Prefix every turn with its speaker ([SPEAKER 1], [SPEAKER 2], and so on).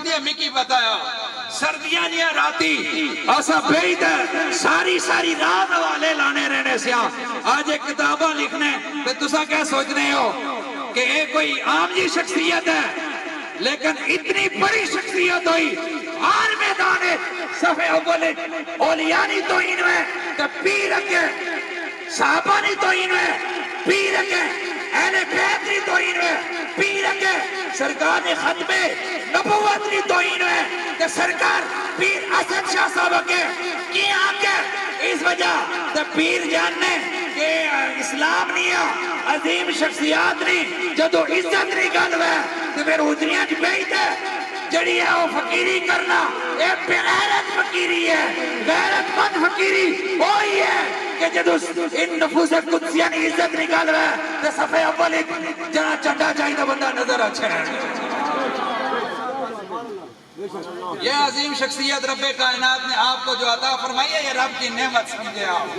[SPEAKER 1] دیا مکی بتایا سردیاں نیا راتی آسا بیت ہے ساری رات والے لانے رہنے سیا آج ایک کتابہ لکھنے تو تسا کیا سوچنے ہو کہ ایک کوئی عام جی شخصیت ہے لیکن اتنی بڑی شخصیت ہوئی ہر میدان صفحے اول اولیاء نہیں تو انویں تو پیر اگے صحابہ نہیں تو انویں پیر اگے اہل بیت نہیں تو انویں پیر اگے سرکار نے ختم نبوت نہیں تو انویں کہ سرکار پیر اسد شاہ صاحب اگے کی آگے اس وجہ تو پیر جاننے کہ اسلام نہیں ہے عظیم شخصیات نہیں جدو عزت نہیں گل ہے تو پھر حجریاں کی بیت ہے جڑی ہے وہ فقیری کرنا ایک بغیرت فقیری ہے غیرت مند فقیری وہی ہے کہ جدو ان نفوس قدسیاں نے عزت نکال رہا ہے تو صفحے اول ایک جہاں چنڈا چاہیے بندہ نظر اچھا ہے یہ عظیم شخصیت رب کائنات نے آپ کو جو عطا فرمائی ہے یہ رب کی نعمت سمجھے آپ